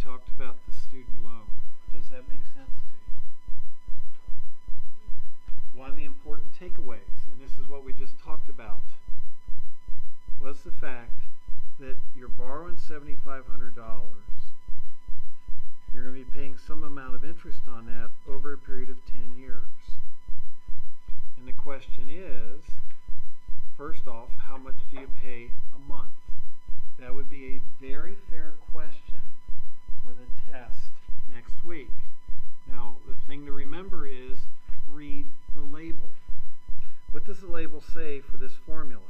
talked about the student loan. Does that make sense to you? One of the important takeaways, and this is what we just talked about, was the fact that you're borrowing $7,500. You're going to be paying some amount of interest on that over a period of 10 years. And the question is, first off, how much do you pay a month? That would be a very fair question for the test next week. Now, the thing to remember is read the label. What does the label say for this formula?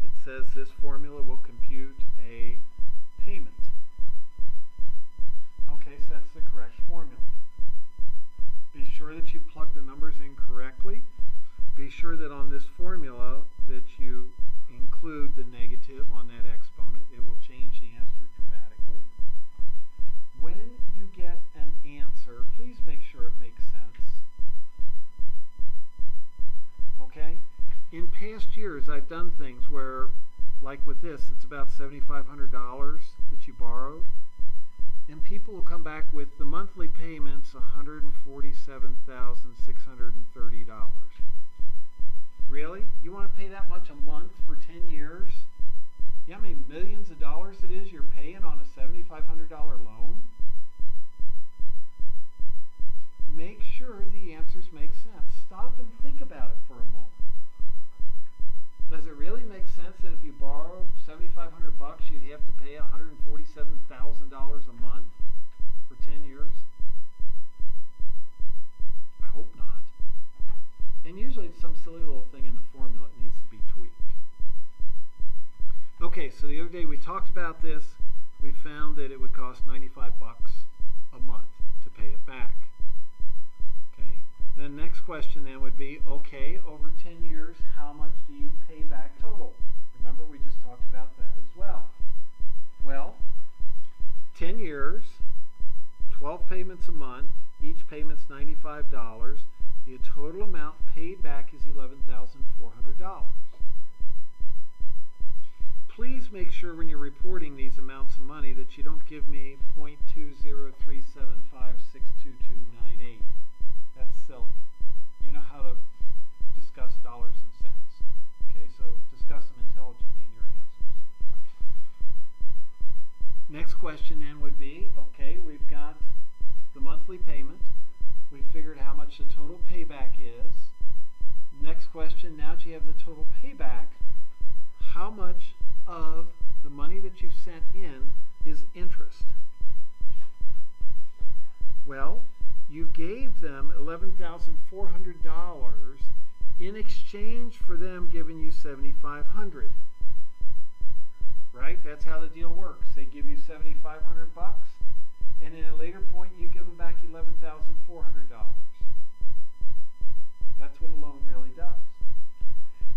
It says this formula will compute a payment. Okay, so that's the correct formula. Be sure that you plug the numbers in correctly. Be sure that on this formula that you include the negative on that exponent. It will change the answer dramatically. When you get an answer, please make sure it makes sense. Okay? In past years, I've done things where, like with this, it's about $7,500 that you borrowed. And people will come back with the monthly payments $147,630. Really? You want to pay that much a month for 10 years? You know how many millions of dollars it is you're paying on a $7,500 loan? Make sure the answers make sense. Stop and think about it for a moment. Does it really make sense that if you borrow $7,500 you'd have to pay $147,000 a month for 10 years? I hope not. And usually it's some silly little thing in the formula that needs to be tweaked. Okay, so the other day we talked about this. We found that it would cost $95 a month to pay it back. Okay. The next question then would be, okay, over 10 years, how much do you pay back total? Remember, we just talked about that as well. Well, 10 years, 12 payments a month, each payment's $95. The total amount paid back is $11,400. Please make sure when you're reporting these amounts of money that you don't give me 0.20375622298. That's silly. You know how to discuss dollars and cents. Okay, so discuss them intelligently in your answers. Next question then would be, okay, we've got the monthly payment. We figured how much the total payback is. Next question, now that you have the total payback, how much of the money that you've sent in is interest? Well, you gave them $11,400 in exchange for them giving you $7,500. Right? That's how the deal works. They give you $7,500, and at a later point you give them back $11,400. That's what a loan really does.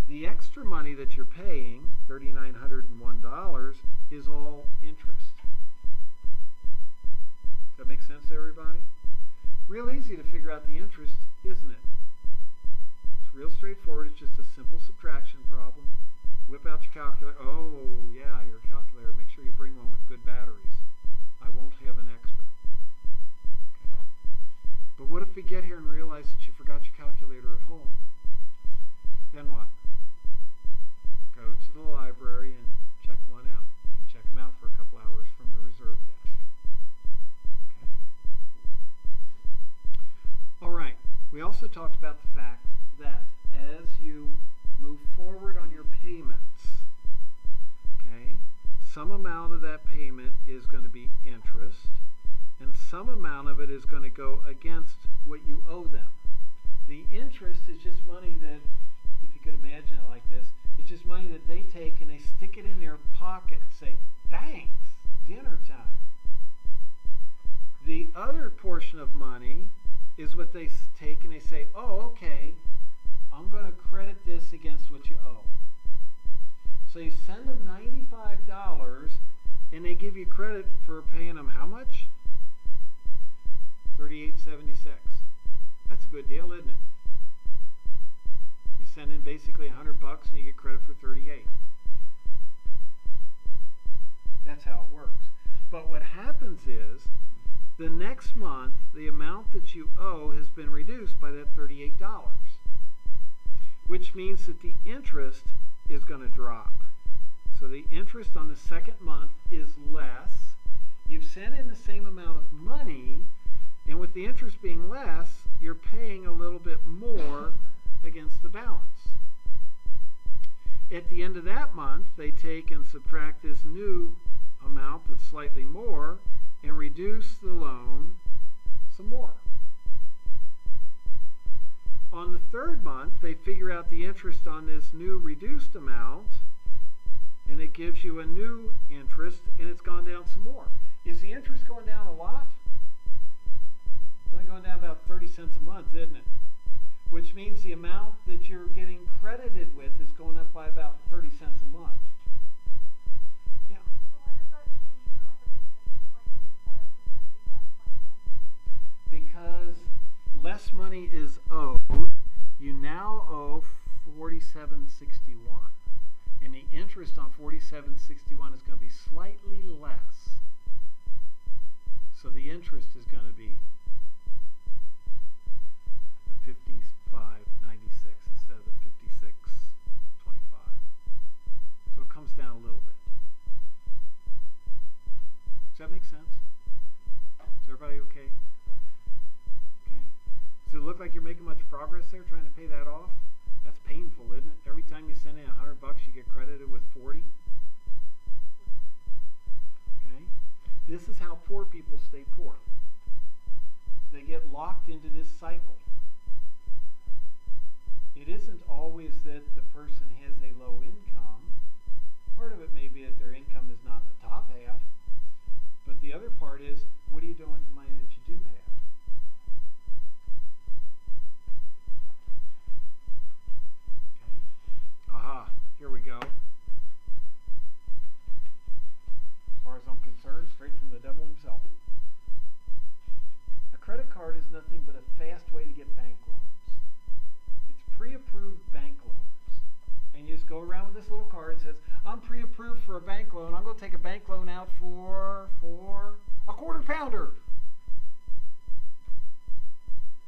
The extra money that you're paying, $3,901, is all interest. Does that make sense to everybody? Real easy to figure out the interest, isn't it? It's real straightforward. It's just a simple subtraction problem. Whip out your calculator. Oh, yeah, your calculator. Make sure you bring one with good batteries. I won't have an extra. Okay. But what if we get here and realize that you forgot your calculator at home? Then what? Go to the library and check one out. You can check them out for a couple hours from the reserve desk. Okay. All right. We also talked about the fact that as you move forward on your payments, okay, some amount of that payment is going to be interest, and some amount of it is going to go against what you owe them. The interest is just money that, if you could imagine it like this, it's just money that they take and they stick it in their pocket and say, thanks, dinner time. The other portion of money is what they take and they say, oh, okay, I'm going to credit this against what you owe. So you send them $95 and they give you credit for paying them how much? $38.76. That's a good deal, isn't it? You send in basically $100 and you get credit for $38. That's how it works. But what happens is the next month, the amount that you owe has been reduced by that $38, which means that the interest is going to drop. So the interest on the second month is less. You've sent in the same amount of money, and with the interest being less, you're paying a little bit more against the balance. At the end of that month, they take and subtract this new amount that's slightly more and reduce the loan some more. On the third month, they figure out the interest on this new reduced amount, and it gives you a new interest, and it's gone down some more. Is the interest going down a lot? It's only going down about 30 cents a month, isn't it? Which means the amount that you're getting credited with is going up by about 30 cents a month. Yeah. So why did that change from 56.25 to 55.96? Because less money is owed, you now owe $47.61. And the interest on $47.61 is going to be slightly less. So the interest is going to be the $55.96 instead of the $56.25. So it comes down a little bit. Does that make sense? Is everybody okay? Okay. Does it look like you're making much progress there trying to pay that off? That's painful, isn't it? Every time you send in $100, you get credited with 40. Okay? This is how poor people stay poor. They get locked into this cycle. It isn't always that the person has a low income. Part of it may be that their income is not in the top half. But the other part is, what are you doing with the money that you do have? Aha, here we go. As far as I'm concerned, straight from the devil himself. A credit card is nothing but a fast way to get bank loans. It's pre-approved bank loans. And you just go around with this little card that says, I'm pre-approved for a bank loan. I'm going to take a bank loan out for a quarter pounder.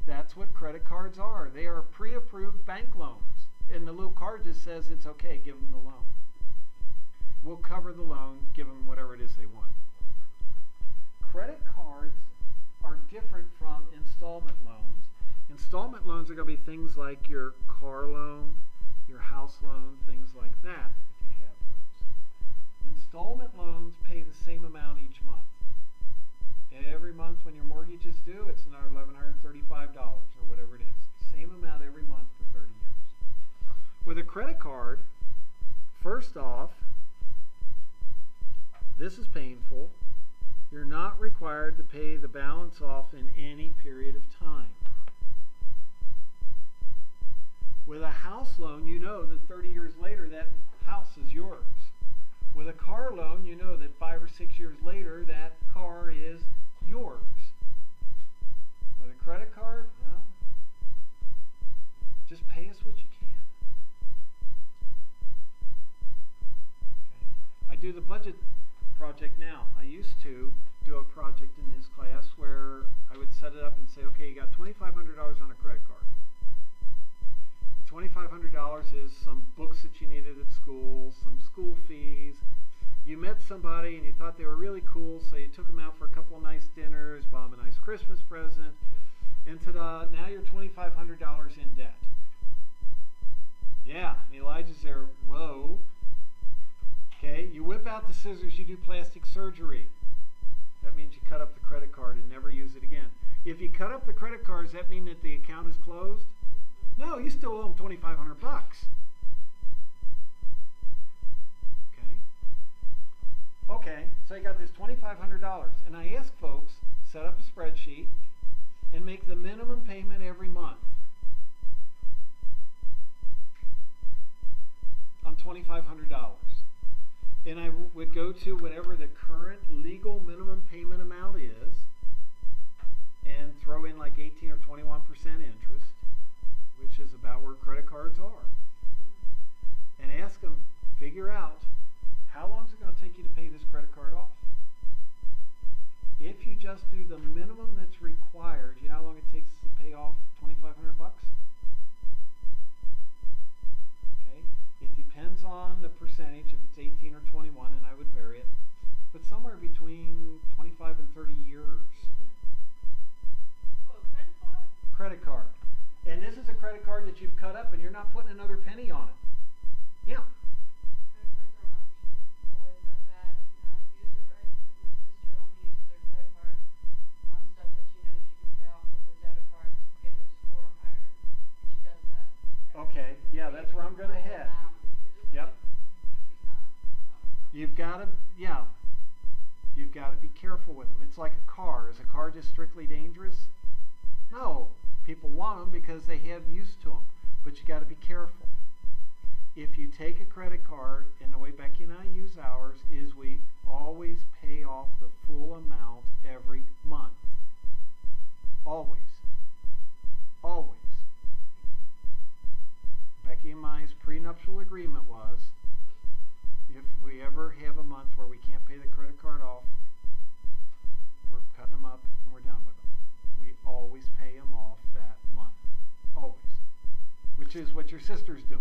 That's what credit cards are. They are pre-approved bank loans. And the little card just says it's okay, give them the loan. We'll cover the loan, give them whatever it is they want. Credit cards are different from installment loans. Installment loans are going to be things like your car loan, your house loan, things like that, if you have those. Installment loans pay the same amount each month. Every month when your mortgage is due, it's another $1,135 or whatever it is. Same amount every month for 30 years. With a credit card, first off, this is painful. You're not required to pay the balance off in any period of time. With a house loan, you know that 30 years later that house is yours. With a car loan, you know that 5 or 6 years later that car is yours. With a credit card, well, just pay us what you can. I do the budget project now. I used to do a project in this class where I would set it up and say, okay, you got $2,500 on a credit card. The $2,500 is some books that you needed at school, some school fees. You met somebody and you thought they were really cool, so you took them out for a couple of nice dinners, bought them a nice Christmas present, and ta-da, now you're $2,500 in debt. Yeah, and Elijah's there, whoa. Okay, you whip out the scissors, you do plastic surgery. That means you cut up the credit card and never use it again. If you cut up the credit card, does that mean that the account is closed? No, you still owe them $2,500. Okay, so you got this $2,500, and I ask folks, set up a spreadsheet and make the minimum payment every month on $2,500. And I would go to whatever the current legal minimum payment amount is and throw in like 18 or 21% interest, which is about where credit cards are. And ask them, figure out, how long is it going to take you to pay this credit card off? if you just do the minimum that's required, you know how long it takes to pay off $2,500? Okay, it depends on the percentage, if it's 18 or 21, and I would vary it, but somewhere between 25 and 30 years. What, credit card? Credit card. And this is a credit card that you've cut up and you're not putting another penny on it. Yeah. Credit cards aren't actually always that bad if you know how to use it right. Like my sister only uses her credit card on stuff that she knows she can pay off with her debit card to get her score higher. And she does that. Okay, yeah, that's where I'm going to head. Yep. You've got to, yeah, you've got to be careful with them. It's like a car. Is a car just strictly dangerous? No. People want them because they have use to them, but you got to be careful. If you take a credit card, and the way Becky and I use ours is we always pay off the full amount every month. Always. Always. Becky and my prenuptial agreement was, if we ever have a month where we can't pay the credit card off, we're cutting them up and we're done with them. We always pay them off that month. Always. Which is what your sister's doing.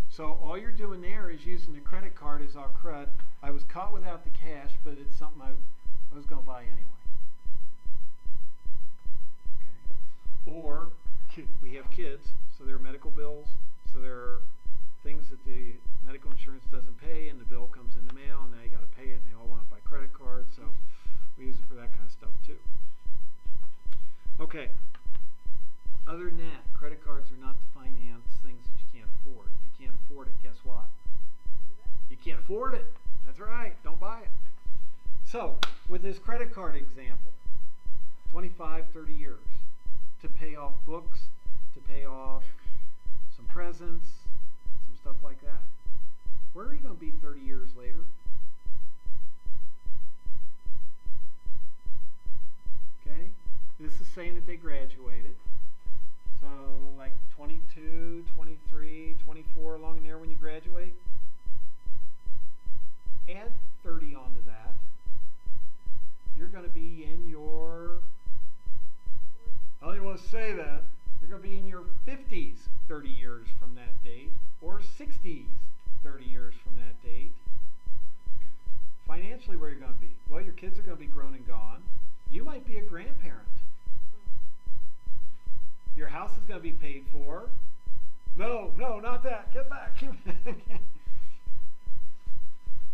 So all you're doing there is using the credit card as our crud. I was caught without the cash, but it's something I was going to buy anyway. Okay. Or we have kids, so there are medical bills, so there are things that the medical insurance doesn't pay, and the bill comes in the mail, and now you got to pay it, and they all want it by credit card, so we use it for that kind of stuff too. Okay. Other than that, credit cards are not to finance things that you can't afford. If you can't afford it, guess what? You can't afford it. That's right. Don't buy it. So, with this credit card example, 25, 30 years to pay off books, to pay off some presents, some stuff like that. Where are you going to be 30 years later? Okay? This is saying that they graduated. So like 22, 23, 24 along in there when you graduate. Add 30 onto that. You're going to be in your, I don't even want to say that, you're going to be in your 50s 30 years from that date, or 60s 30 years from that date. Financially, where you're going to be? Well, your kids are going to be grown and gone. You might be a grandparent. Your house is going to be paid for. No, not that. Get back.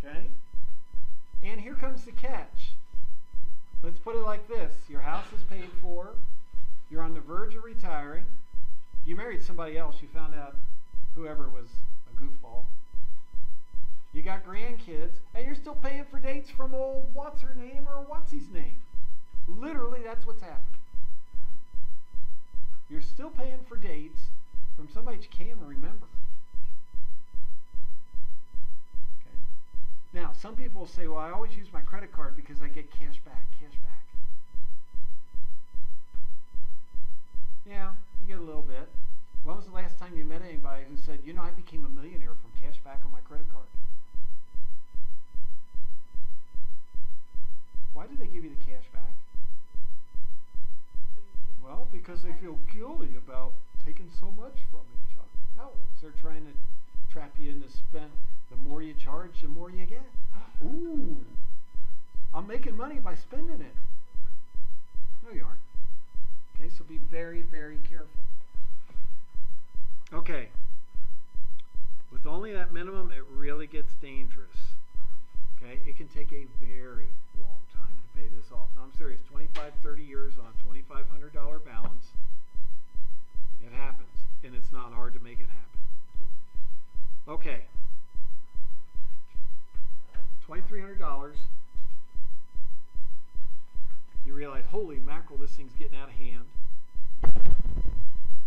Okay? And here comes the catch. Let's put it like this. Your house is paid for. You're on the verge of retiring. You married somebody else. You found out whoever was a goofball. You got grandkids, and you're still paying for dates from old what's her name or what's his name. Literally, that's what's happening. You're still paying for dates from somebody you can't even remember. Okay. Now, some people will say, well, I always use my credit card because I get cash back. Yeah, you get a little bit. When was the last time you met anybody who said, you know, I became a millionaire from cash back on my credit card? Why did they give you the cash back? Well, because they feel guilty about taking so much from you, Chuck. No, they're trying to trap you into spend. The more you charge, the more you get. Ooh, I'm making money by spending it. No, you aren't. Okay, so be very, very careful. Okay, with only that minimum, it really gets dangerous. Okay, it can take a very long time to pay this off. Now, I'm serious, 25, 30 years on a $2,500 balance, it happens, and it's not hard to make it happen. Okay, $2,300, you realize, holy mackerel, this thing's getting out of hand.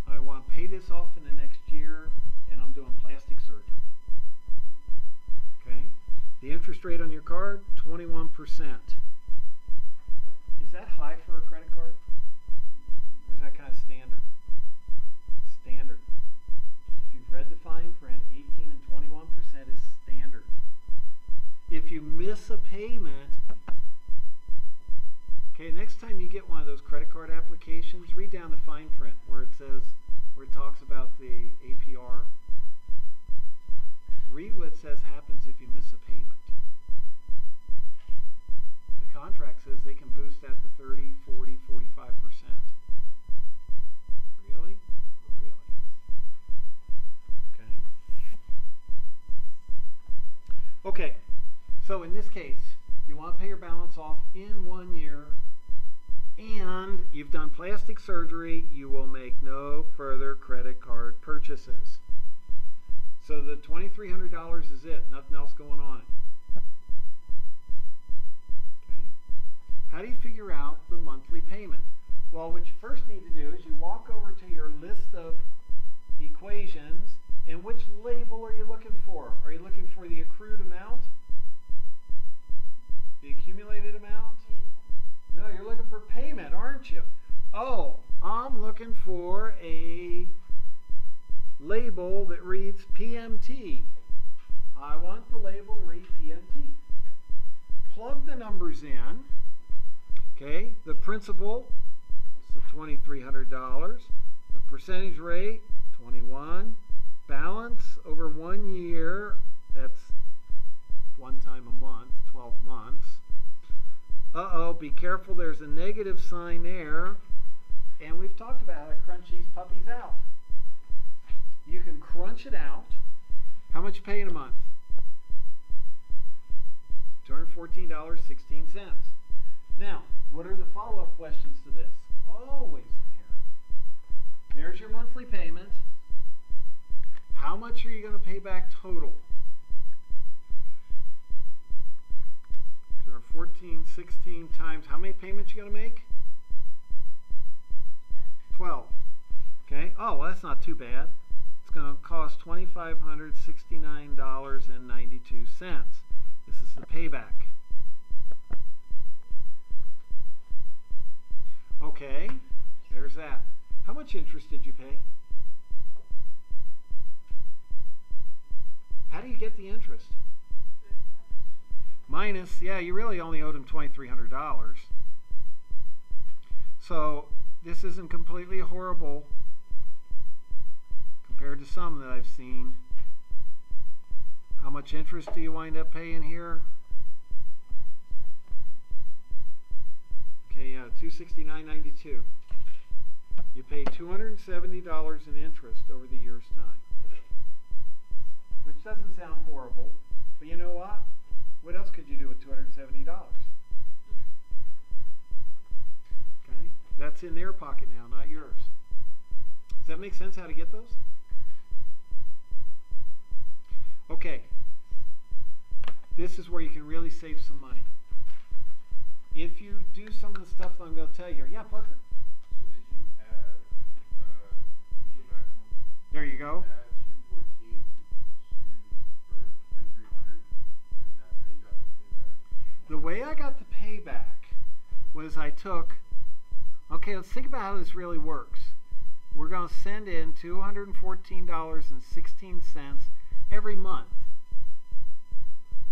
I want to pay this off in the next year, and I'm doing plastic surgery. Okay? The interest rate on your card, 21%. Is that high for a credit card? Or is that kind of standard? Standard. If you've read the fine print, 18 and 21% is standard. If you miss a payment, Okay, next time you get one of those credit card applications, read down the fine print where it talks about the APR. Read what it says happens if you miss a payment. The contract says they can boost that to 30, 40, 45%. Really? Really? Okay. Okay, so in this case, you want to pay your balance off in 1 year, and you've done plastic surgery. You will make no further credit card purchases. So the $2,300 is it. Nothing else going on it. Okay. How do you figure out the monthly payment? Well, what you first need to do is you walk over to your list of equations, and which label are you looking for? Are you looking for the accrued amount? The accumulated amount? No, you're looking for payment, aren't you? Oh, I'm looking for a label that reads PMT. I want the label to read PMT. Plug the numbers in. Okay, the principal, so $2,300. The percentage rate, 21. Balance over 1 year, that's one time a month, 12 months. Uh-oh, be careful, there's a negative sign there. And we've talked about how to crunch these puppies out. You can crunch it out. How much you pay in a month? $214.16. Now, what are the follow-up questions to this? Always in here. There's your monthly payment. How much are you going to pay back total? 14, 16 times, how many payments you going to make? 12. Okay, oh, well, that's not too bad. It's going to cost $2,569.92. This is the payback. Okay, there's that. How much interest did you pay? How do you get the interest? Minus, yeah, you really only owed him $2,300. So this isn't completely horrible compared to some that I've seen. How much interest do you wind up paying here? Okay, yeah, $269.92. You pay $270 in interest over the year's time, which doesn't sound horrible, but you know what? What else could you do with $270? Okay, that's in their pocket now, not yours. Does that make sense how to get those? Okay, this is where you can really save some money. If you do some of the stuff that I'm going to tell you here. Yeah, Parker? So did you add you go back one? There you go. Add 214 for 2,300, and that's how you got the payback? The way I got the payback was I took, okay, let's think about how this really works. We're going to send in $214.16 every month.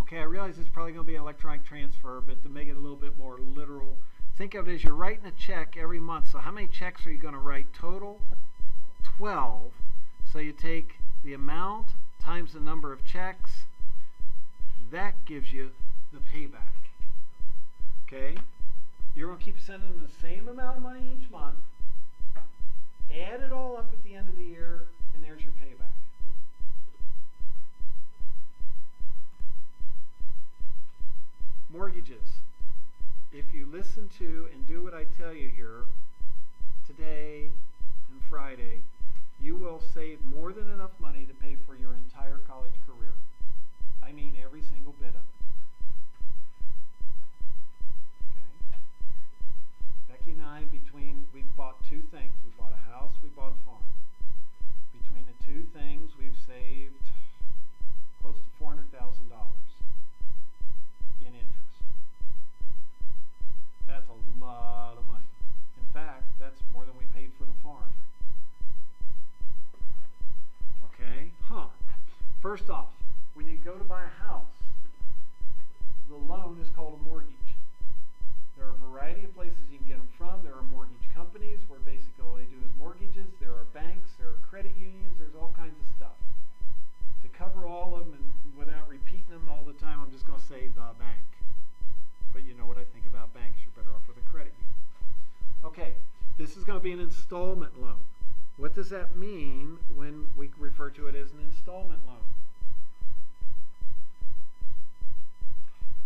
Okay, I realize it's probably going to be an electronic transfer, but to make it a little bit more literal, think of it as you're writing a check every month. So how many checks are you going to write total? 12. So you take the amount times the number of checks. That gives you the payback. Okay? You're going to keep sending them the same amount of money each month. Add it all up at the end of the year, and there's your payback. Mortgages. If you listen to and do what I tell you here today and Friday, you will save more than enough money to pay for your entire college career. I mean every single bit of it. Okay? Becky and I, we've bought two things. We bought a house, we bought a farm. Between the two things, we've saved close to $400,000 in interest. That's a lot of money. In fact, that's more than we paid for the farm. Okay? First off, when you go to buy a house, the loan is called a mortgage. There are a variety of places you can get them from. There are mortgage companies where basically all they do is mortgages. There are banks. There are credit unions. There's all kinds of stuff. To cover all of them and without repeating them all the time, I'm just going to say the bank. But you know what I think about banks. You're better off with a credit union. Okay, this is going to be an installment loan. What does that mean when we refer to it as an installment loan?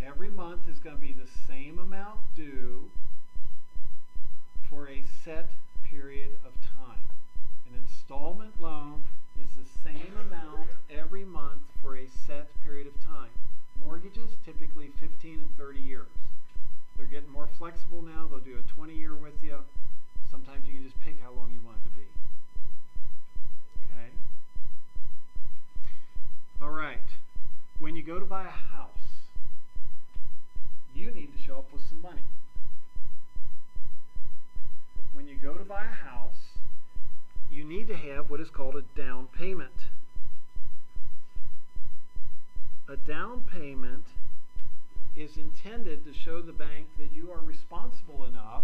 Every month is going to be the same amount due for a set period of time. An installment loan is the same amount every month for a set period of time. Mortgages, typically 15 and 30 years. They're getting more flexible now. They'll do a 20-year with you. Sometimes you can just pick how long you want it to be. Okay? All right. When you go to buy a house, you need to show up with some money. When you go to buy a house, you need to have what is called a down payment. A down payment is intended to show the bank that you are responsible enough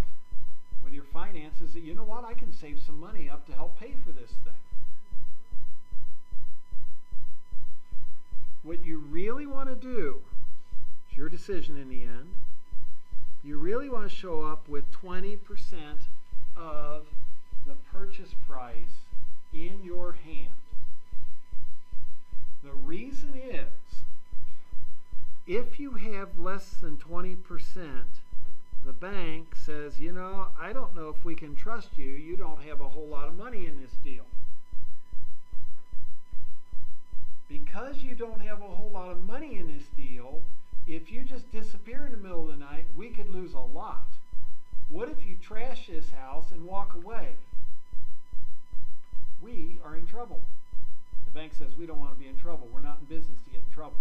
with your finances that, you know what, I can save some money up to help pay for this thing. What you really want to do, it's your decision in the end, you really want to show up with 20% of the purchase price in your hand. The reason is, if you have less than 20%, the bank says, you know, I don't know if we can trust you. You don't have a whole lot of money in this deal. Because you don't have a whole lot of money in this deal, if you just disappear in the middle of the night, we could lose a lot. What if you trash this house and walk away? We are in trouble. The bank says we don't want to be in trouble. We're not in business to get in trouble.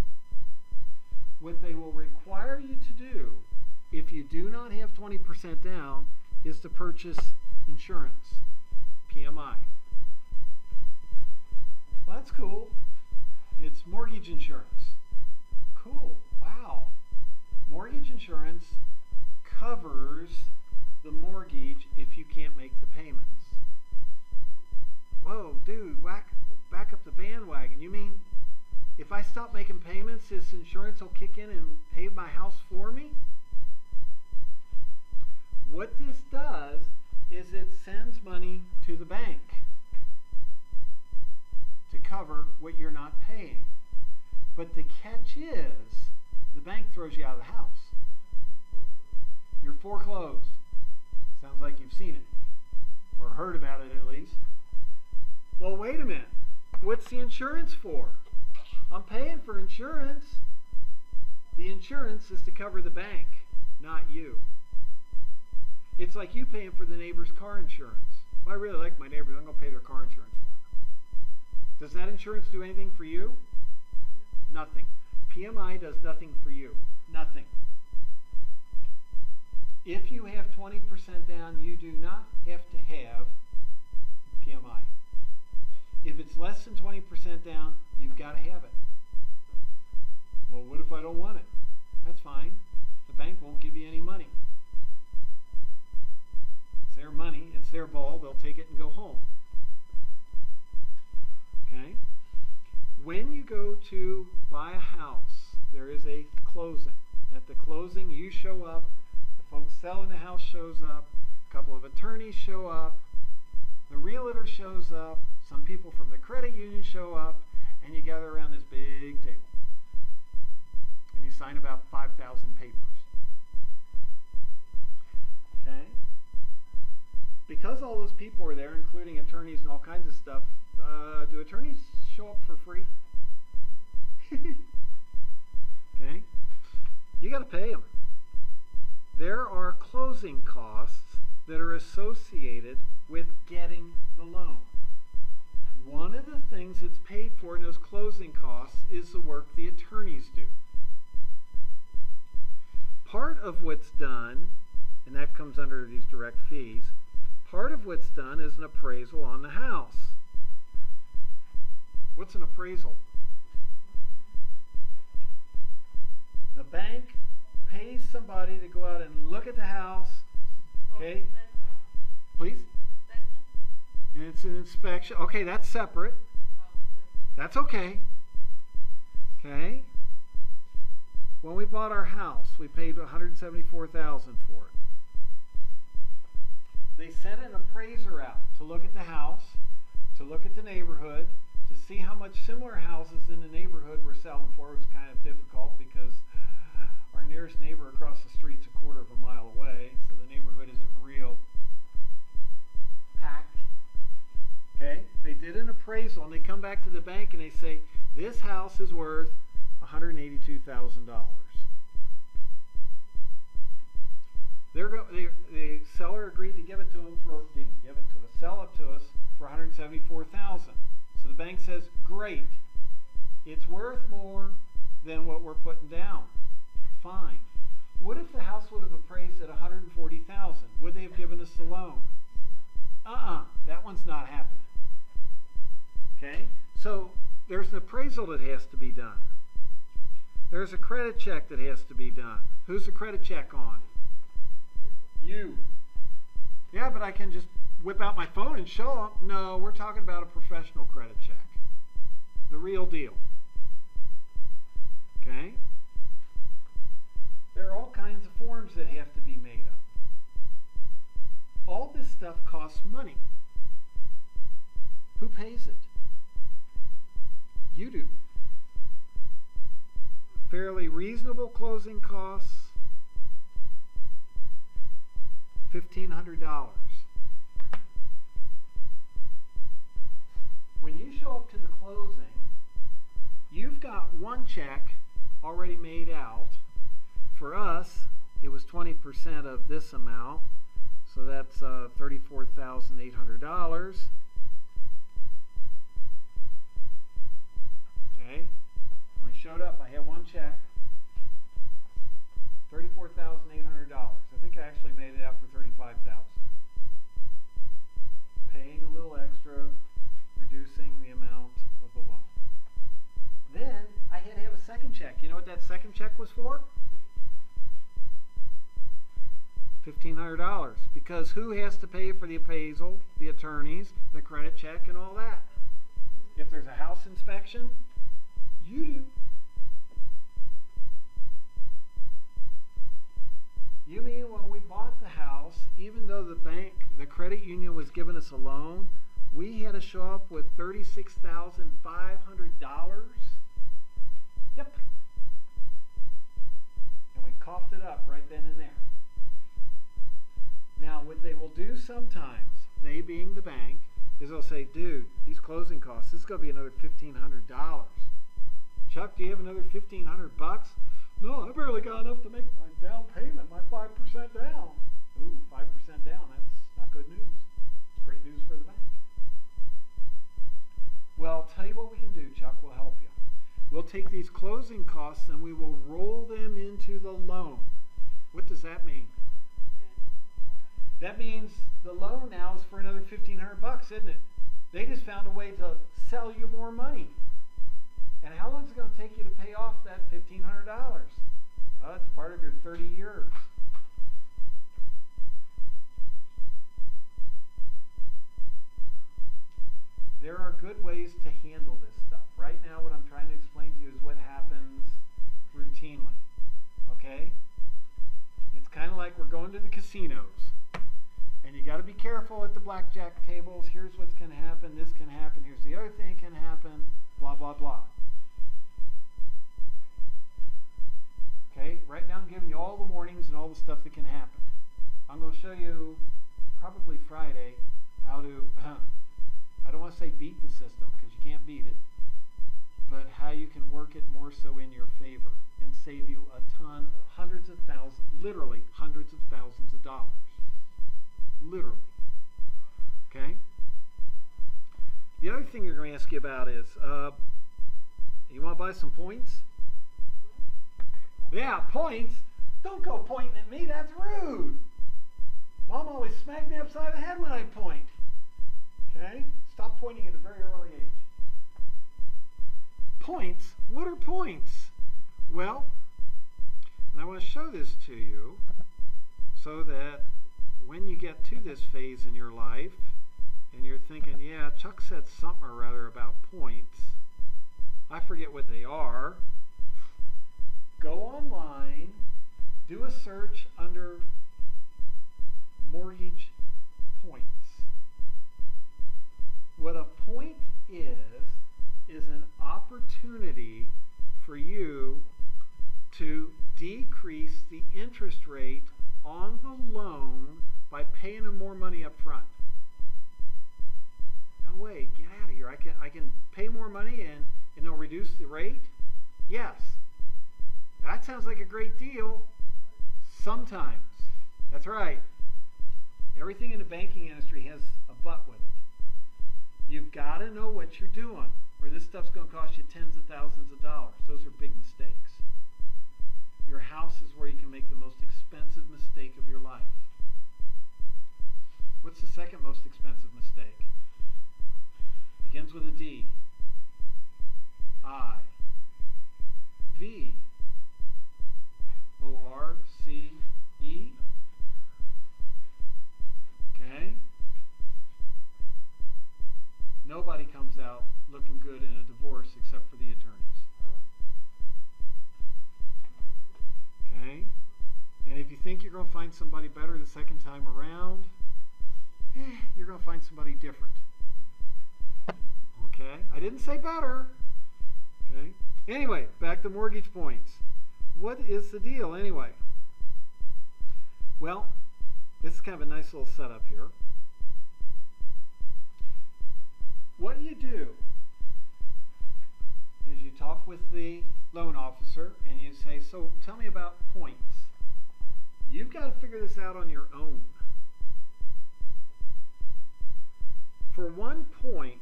What they will require you to do, if you do not have 20% down, is to purchase insurance, PMI. Well, that's cool. It's mortgage insurance. Cool. Wow. Mortgage insurance covers the mortgage if you can't make the payments. Whoa, dude, back up the bandwagon. You mean if I stop making payments, this insurance will kick in and pay my house for me? What this does is it sends money to the bank to cover what you're not paying. But the catch is, the bank throws you out of the house. You're foreclosed. Sounds like you've seen it, or heard about it at least. Well, wait a minute. What's the insurance for? I'm paying for insurance. The insurance is to cover the bank, not you. It's like you paying for the neighbor's car insurance. Well, I really like my neighbors. I'm going to pay their car insurance for them. Does that insurance do anything for you? Nothing. PMI does nothing for you. Nothing. If you have 20% down, you do not have to have PMI. If it's less than 20% down, you've got to have it. Well, what if I don't want it? That's fine. The bank won't give you any money. It's their money. It's their ball. They'll take it and go home. Okay? When you go to buy a house, there is a closing. At the closing, you show up. The folks selling the house shows up. A couple of attorneys show up. The realtor shows up. Some people from the credit union show up. And you gather around this big table. And you sign about 5,000 papers. Okay? Because all those people are there, including attorneys and all kinds of stuff, do attorneys show up for free? Okay? You got to pay them. There are closing costs that are associated with getting the loan. One of the things that's paid for in those closing costs is the work the attorneys do. Part of what's done, and that comes under these direct fees, part of what's done is an appraisal on the house. What's an appraisal? The bank pays somebody to go out and look at the house. Okay, please. And it's an inspection. Okay, that's separate. That's okay. Okay. When we bought our house, we paid $174,000 for it. They sent an appraiser out to look at the house, to look at the neighborhood, to see how much similar houses in the neighborhood were selling for. It was kind of difficult because our nearest neighbor across the street's a quarter of a mile away, so the neighborhood isn't real packed. Okay? They did an appraisal and they come back to the bank and they say, this house is worth $182,000. The seller agreed to give it to him for, didn't give it to us, sell it to us for $174,000. So the bank says, great, it's worth more than what we're putting down. Fine. What if the house would have appraised at $140,000? Would they have given us the loan? That one's not happening. Okay? So there's an appraisal that has to be done. There's a credit check that has to be done. Who's the credit check on? You. Yeah, but I can just whip out my phone and show them. No, we're talking about a professional credit check. The real deal. Okay? There are all kinds of forms that have to be made up. All this stuff costs money. Who pays it? You do. Fairly reasonable closing costs, $1,500. When you show up to the closing, you've got one check already made out. For us, it was 20% of this amount, so that's $34,800. Okay? When we showed up, I had one check, $34,800. I think I actually made it out for $35,000. Paying a little extra, reducing the amount of the loan. Then I had to have a second check. You know what that second check was for? $1,500. Because who has to pay for the appraisal, the attorneys, the credit check, and all that? If there's a house inspection, you do. You mean when we bought the house, even though the bank, the credit union was giving us a loan, we had to show up with $36,500? Yep. And we coughed it up right then and there. Now, what they will do sometimes, they being the bank, is they'll say, dude, these closing costs, this is going to be another $1,500. Chuck, do you have another $1,500? No, I barely got enough to make my down payment, my 5% down. Ooh, 5% down, that's not good news. It's great news for the bank. Well, I'll tell you what we can do, Chuck, we'll help you. We'll take these closing costs and we will roll them into the loan. What does that mean? That means the loan now is for another $1,500, isn't it? They just found a way to sell you more money. And how long is it going to take you to pay off that $1,500? Well, that's part of your 30 years. There are good ways to handle this stuff. Right now, what I'm trying to explain to you is what happens routinely. Okay? It's kind of like we're going to the casinos. And you got to be careful at the blackjack tables. Here's what's going to happen. This can happen. Here's the other thing that can happen. Blah, blah, blah. Okay? Right now I'm giving you all the warnings and all the stuff that can happen. I'm going to show you probably Friday how to, I don't want to say beat the system because you can't beat it, but how you can work it more so in your favor and save you a ton, hundreds of thousands, literally hundreds of thousands of dollars. Literally. Okay? The other thing they're going to ask you about is, you want to buy some points? Yeah, points? Don't go pointing at me, that's rude. Mom always smacked me upside the head when I point. Okay? Stop pointing at a very early age. Points? What are points? Well, And I want to show this to you so that when you get to this phase in your life and you're thinking, yeah, Chuck said something or other about points, I forget what they are, go online, do a search under mortgage points. What a point is an opportunity for you to decrease the interest rate on the loan by paying them more money up front. No way, get out of here. I can pay more money and it'll reduce the rate? Yes. That sounds like a great deal. Sometimes. That's right. Everything in the banking industry has a but with it. You've got to know what you're doing, or this stuff's going to cost you tens of thousands of dollars. Those are big mistakes. Your house is where you can make the most expensive mistake of your life. What's the second most expensive mistake? Begins with a D. I. V. O-R-C-E. Okay? Nobody comes out looking good in a divorce except for the attorneys. Okay? And if you think you're going to find somebody better the second time around, you're going to find somebody different. Okay? I didn't say better. Okay? Anyway, back to mortgage points. What is the deal anyway? Well, this is kind of a nice little setup here. What you do is you talk with the loan officer and you say, so tell me about points. You've got to figure this out on your own. For 1 point,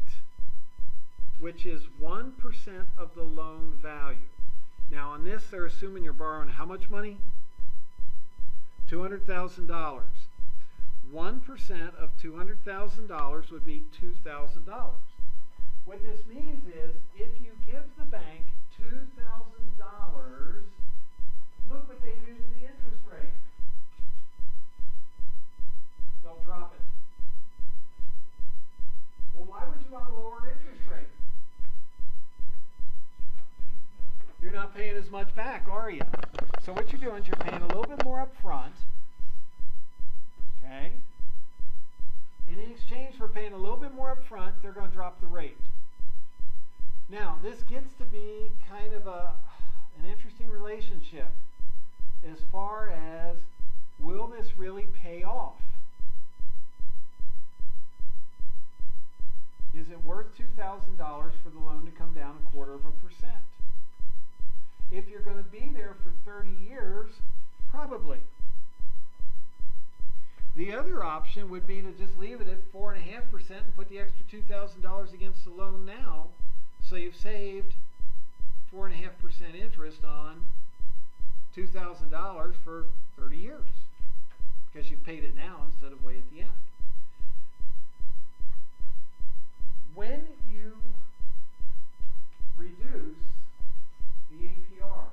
which is 1% of the loan value. Now on this, they're assuming you're borrowing how much money? $200,000. 1% of $200,000 would be $2,000. What this means is if you give the bank $2,000, look what they do to the interest rate. They'll drop it. Well, why would you want to lower interest rate? You're not paying as much back, are you? So what you're doing is you're paying a little bit more up front. Okay? And in exchange for paying a little bit more up front, they're going to drop the rate. Now, this gets to be kind of an interesting relationship as far as, will this really pay off? Is it worth $2,000 for the loan to come down 1/4%? If you're going to be there for 30 years, probably. The other option would be to just leave it at 4.5% and put the extra $2,000 against the loan now, so you've saved 4.5% interest on $2,000 for 30 years because you've paid it now instead of way at the end. When you reduce the APR,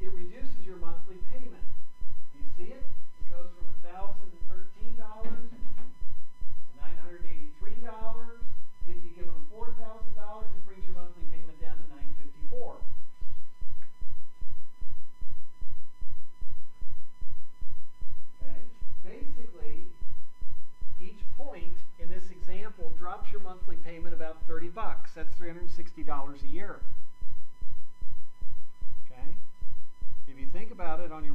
it reduces your monthly payment. Do you see it? It goes from $1,013 to $983. If you give them $4,000, it brings your monthly payment down to $954. Okay? Basically, each point in this example drops your monthly payment about 30 bucks. That's $360 a year. Okay? If you think about it on your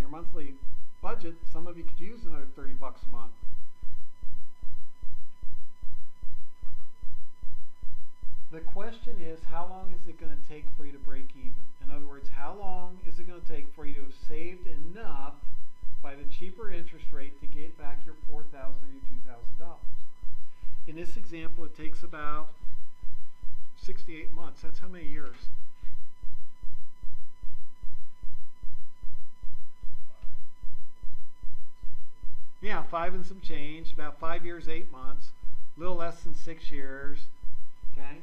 monthly budget, some of you could use another 30 bucks a month. The question is, how long is it going to take for you to break even? In other words, how long is it going to take for you to have saved enough by the cheaper interest rate to get back your $4,000 or your $2,000? In this example, it takes about 68 months. That's how many years? Yeah, 5 and some change, about 5 years, 8 months, a little less than 6 years. Okay?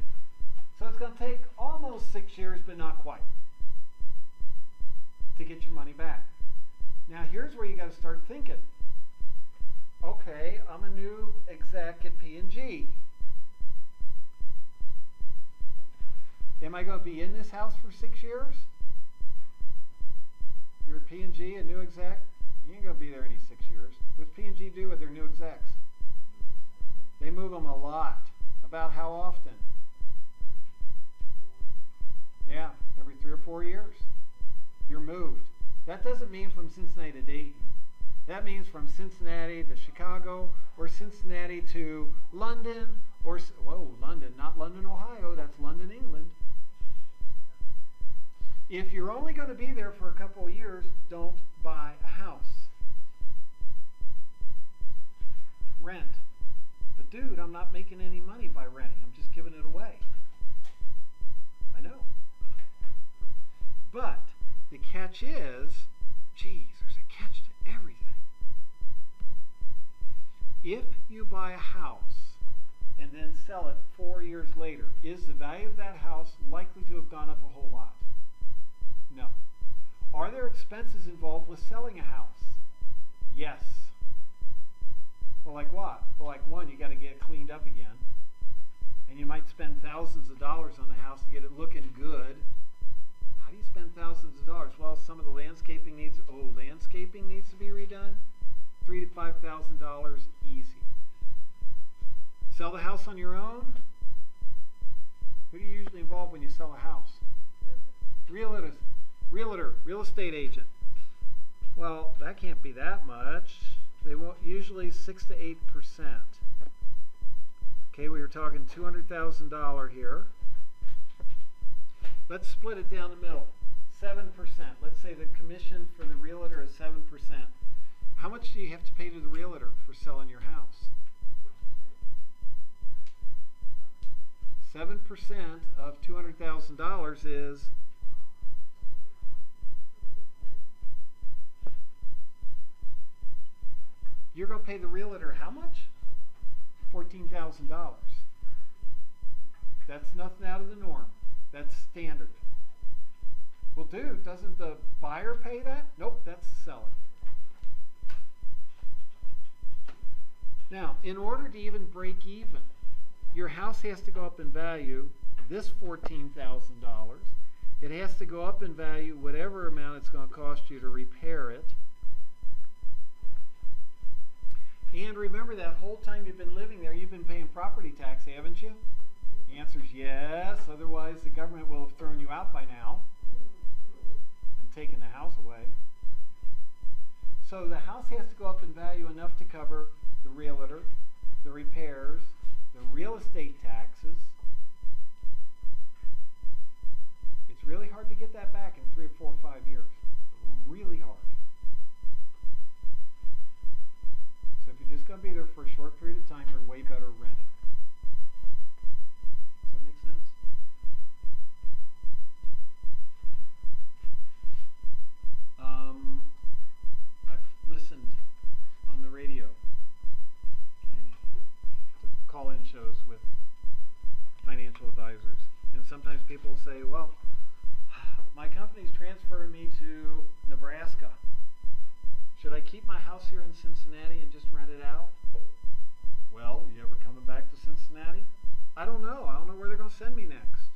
So it's going to take almost 6 years, but not quite. to get your money back. Now here's where you got to start thinking. Okay, I'm a new exec at P&G. Am I going to be in this house for 6 years? You're at P&G, a new exec? You ain't going to be there any 6 years. What's P&G do with their new execs? They move them a lot. About how often? Yeah, every 3 or 4 years. You're moved. That doesn't mean from Cincinnati to Dayton. That means from Cincinnati to Chicago, or Cincinnati to London, or, whoa, London, not London, Ohio, that's London, England. If you're only going to be there for a couple of years, don't buy a house. Rent. But dude, I'm not making any money by renting. I'm just giving it away. I know. But the catch is, geez, there's a catch to everything. If you buy a house and then sell it 4 years later, is the value of that house likely to have gone up a whole lot? No. Are there expenses involved with selling a house? Yes. Well, like what? Well, like one, you got to get it cleaned up again. And you might spend thousands of dollars on the house to get it looking good. How do you spend thousands of dollars? Well, some of the landscaping needs to be redone. $3,000 to $5,000 easy. Sell the house on your own? Who do you usually involve when you sell a house? Realtor, real estate agent. Well, that can't be that much. They want usually 6 to 8%. Okay, we were talking $200,000 here. Let's split it down the middle. 7%. Let's say the commission for the realtor is 7%. How much do you have to pay to the realtor for selling your house? 7% of $200,000 is you're going to pay the realtor how much? $14,000. That's nothing out of the norm. That's standard. Well, dude, doesn't the buyer pay that? Nope, that's the seller. Now, in order to even break even, your house has to go up in value, this $14,000. It has to go up in value whatever amount it's going to cost you to repair it. And remember, that whole time you've been living there, you've been paying property tax, haven't you? The answer is yes. Otherwise, the government will have thrown you out by now and taken the house away. So the house has to go up in value enough to cover the realtor, the repairs, the real estate taxes. It's really hard to get that back in 3 or 4 or 5 years. Really hard. So if you're just going to be there for a short period of time, you're way better renting. Does that make sense? I've listened on the radio, okay, to call-in shows with financial advisors. And sometimes people will say, well, my company's transferring me to Nebraska. Should I keep my house here in Cincinnati and just rent it out? Well, you ever coming back to Cincinnati? I don't know. I don't know where they're going to send me next.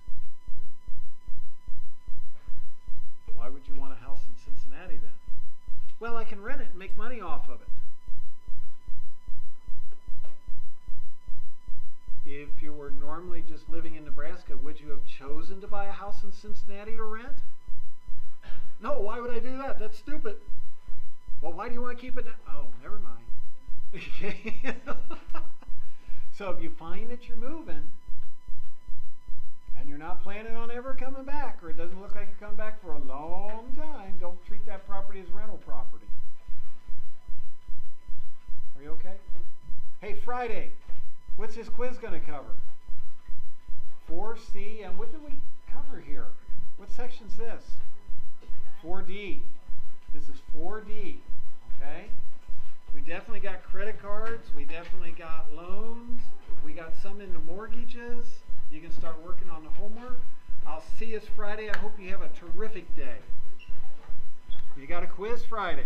Why would you want a house in Cincinnati then? Well, I can rent it and make money off of it. If you were normally just living in Nebraska, would you have chosen to buy a house in Cincinnati to rent? No, why would I do that? That's stupid. Well, why do you want to keep it? Oh, never mind. Okay. So if you find that you're moving and you're not planning on ever coming back, or it doesn't look like you're coming back for a long time, don't treat that property as rental property. Are you okay? Hey, Friday, what's this quiz going to cover? 4C, and what did we cover here? What section's this? 4D. This is 4D, okay? We definitely got credit cards. We definitely got loans. We got some into mortgages. You can start working on the homework. I'll see you Friday. I hope you have a terrific day. got a quiz Friday.